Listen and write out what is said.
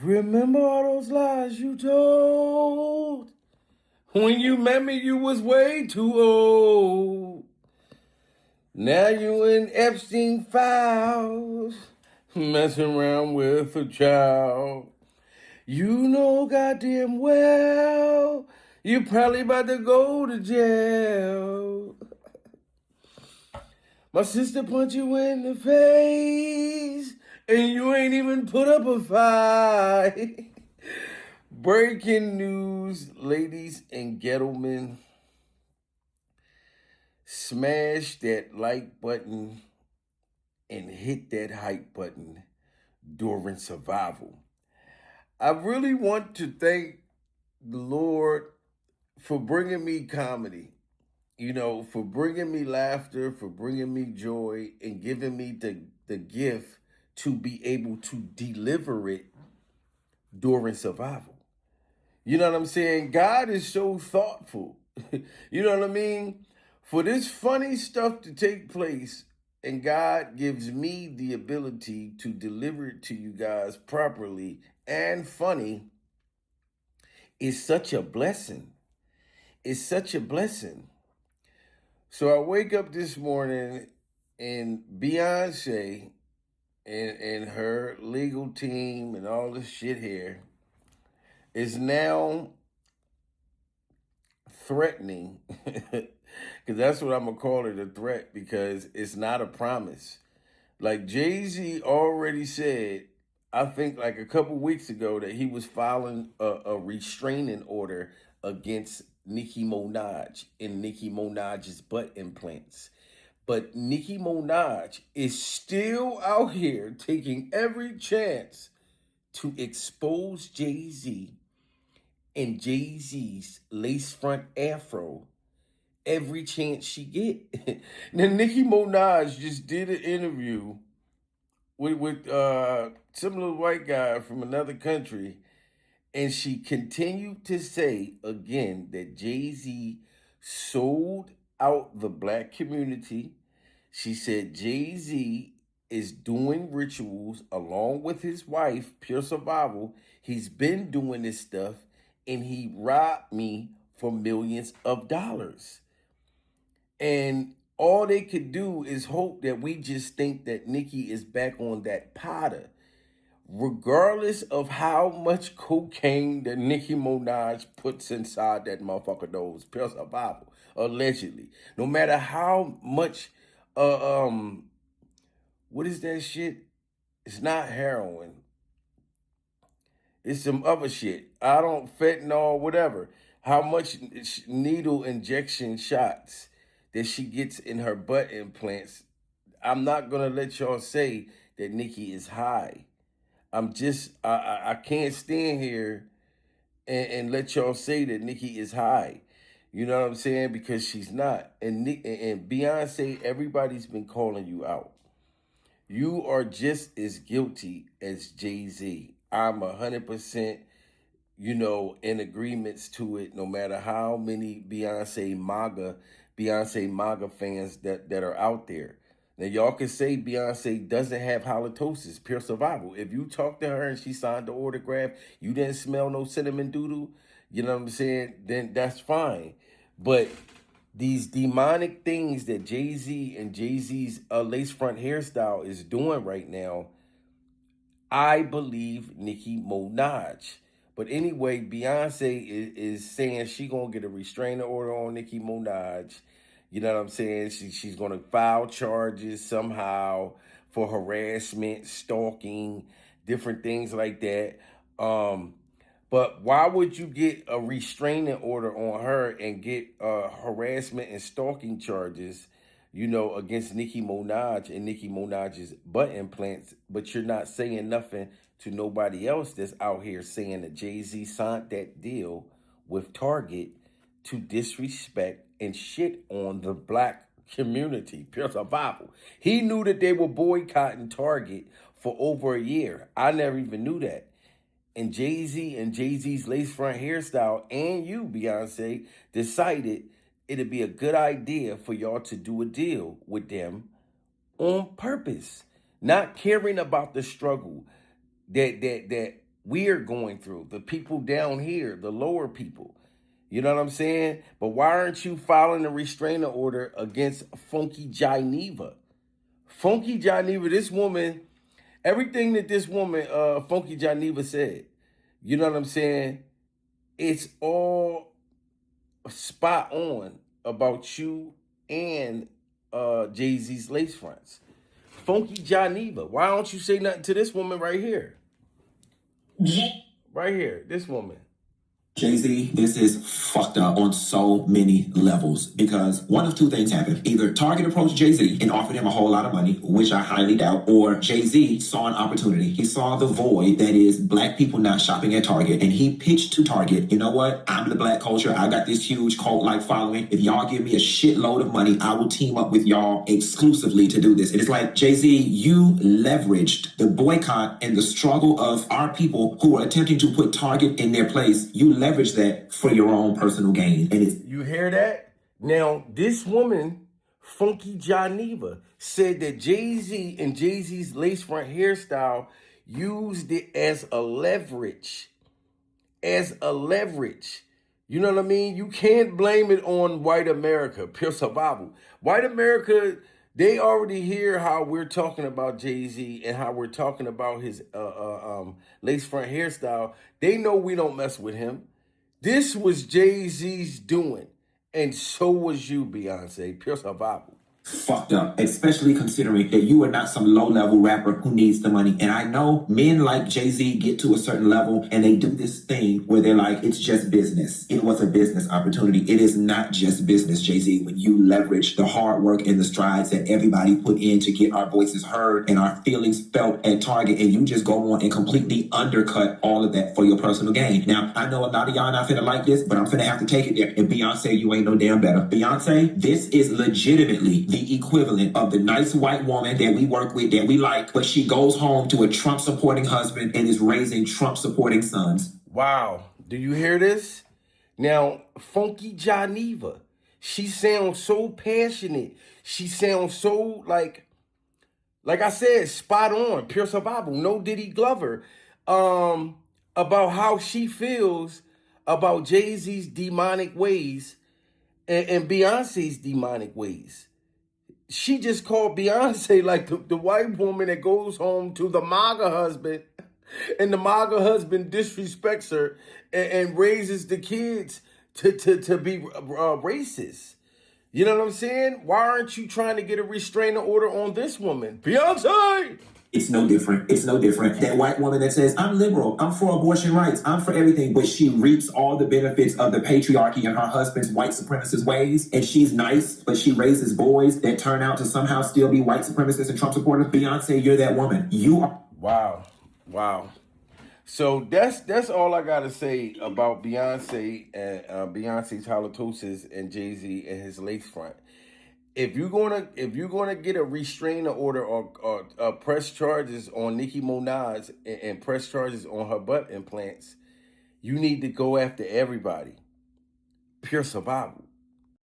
Remember all those lies you told? When you met me, you was way too old. Now you in Epstein files, messing around with a child. You know goddamn well you probably about to go to jail. My sister punched you in the face, and you ain't even put up a fight. Breaking news, ladies and gentlemen. Smash that like button and hit that hype button during survival. I really want to thank the Lord for bringing me comedy, for bringing me laughter, for bringing me joy, and giving me the gift to be able to deliver it during survival. You know what I'm saying? God is so thoughtful. You know what I mean? For this funny stuff to take place, and God gives me the ability to deliver it to you guys properly and funny, is such a blessing. It's such a blessing. So I wake up this morning and Beyonce and her legal team and all this shit here is now threatening, because that's what I'm gonna call it, a threat, because it's not a promise. Like Jay-Z already said, I think like a couple weeks ago, that he was filing a restraining order against Nicki Minaj and Nicki Minaj's butt implants. But Nicki Minaj is still out here taking every chance to expose Jay-Z and Jay-Z's lace front afro every chance she get. Now Nicki Minaj just did an interview with some little white guy from another country, and she continued to say again that Jay-Z sold out the black community. She said Jay-Z is doing rituals along with his wife, Pure Survival. He's been doing this stuff, and he robbed me for millions of dollars. And all they could do is hope that we just think that Nicki is back on that Potter. Regardless of how much cocaine that Nicki Minaj puts inside that motherfucker nose, Pure Survival, allegedly. No matter how much, what is that shit? It's not heroin. It's some other shit. I don't, fentanyl, whatever. How much needle injection shots that she gets in her butt implants. I'm not gonna let y'all say that Nicki is high. I can't stand here and let y'all say that Nicki is high. You know what I'm saying? Because she's not. And Beyonce, everybody's been calling you out. You are just as guilty as Jay-Z. I'm 100%, in agreements to it, no matter how many Beyonce MAGA fans that are out there. Now y'all can say Beyonce doesn't have halitosis, Pure Survival. If you talk to her and she signed the autograph, you didn't smell no cinnamon doodle, you know what I'm saying? Then that's fine. But these demonic things that Jay-Z and Jay-Z's lace front hairstyle is doing right now, I believe Nicki Minaj. But anyway, Beyonce is saying she gonna get a restraining order on Nicki Minaj. You know what I'm saying? She's gonna file charges somehow for harassment, stalking, different things like that. But why would you get a restraining order on her and get harassment and stalking charges, against Nicki Minaj and Nicki Minaj's butt implants, but you're not saying nothing to nobody else that's out here saying that Jay-Z signed that deal with Target to disrespect and shit on the black community, Pure Survival. He knew that they were boycotting Target for over a year. I never even knew that. And Jay-Z and Jay-Z's lace front hairstyle and you, Beyonce, decided it'd be a good idea for y'all to do a deal with them on purpose, not caring about the struggle that we're going through. The people down here, the lower people. You know what I'm saying? But why aren't you filing a restraining order against Funky Geneva? Funky Geneva, this woman, everything that this woman, Funky Geneva said, you know what I'm saying? It's all spot on about you and Jay-Z's lace fronts. Funky Geneva, why don't you say nothing to this woman right here? Right here, this woman. Jay-Z, this is fucked up on so many levels because one of two things happened. Either Target approached Jay-Z and offered him a whole lot of money, which I highly doubt, or Jay-Z saw an opportunity. He saw the void that is black people not shopping at Target, and he pitched to Target, you know what? I'm the black culture. I got this huge cult-like following. If y'all give me a shitload of money, I will team up with y'all exclusively to do this. And it's like, Jay-Z, you leveraged the boycott and the struggle of our people who are attempting to put Target in their place. You leverage that for your own personal gain. And it's, you hear that? Now, this woman, Funky Geneva, said that Jay-Z and Jay-Z's lace front hairstyle used it as a leverage. As a leverage. You know what I mean? You can't blame it on white America, pure survival. White America, they already hear how we're talking about Jay-Z and how we're talking about his lace front hairstyle. They know we don't mess with him. This was Jay-Z's doing, and so was you, Beyonce. Pure survival. fucked up, especially considering that you are not some low-level rapper who needs the money. And I know men like Jay-Z get to a certain level and they do this thing where they're like, it's just business. It was a business opportunity. It is not just business, Jay-Z, when you leverage the hard work and the strides that everybody put in to get our voices heard and our feelings felt at Target, and you just go on and completely undercut all of that for your personal gain. Now, I know a lot of y'all not finna like this, but I'm finna have to take it there. And Beyonce, you ain't no damn better. Beyonce, this is legitimately the equivalent of the nice white woman that we work with, that we like, but she goes home to a Trump-supporting husband and is raising Trump-supporting sons. Wow. Do you hear this? Now, Funky Geneva, she sounds so passionate. She sounds so like I said, spot on, pure survival, no Diddy Glover, about how she feels about Jay-Z's demonic ways and Beyonce's demonic ways. She just called Beyonce like the white woman that goes home to the MAGA husband, and the MAGA husband disrespects her and raises the kids to be racist. You know what I'm saying? Why aren't you trying to get a restraining order on this woman? Beyonce! It's no different. It's no different. That white woman that says, I'm liberal, I'm for abortion rights, I'm for everything, but she reaps all the benefits of the patriarchy and her husband's white supremacist ways, and she's nice, but she raises boys that turn out to somehow still be white supremacists and Trump supporters. Beyonce, you're that woman. You are. Wow. So that's all I gotta say about Beyonce and Beyonce's halitosis and Jay-Z and his lace front. If you're gonna get a restraining order or press charges on Nicki Minaj and press charges on her butt implants, you need to go after everybody. Pure survival.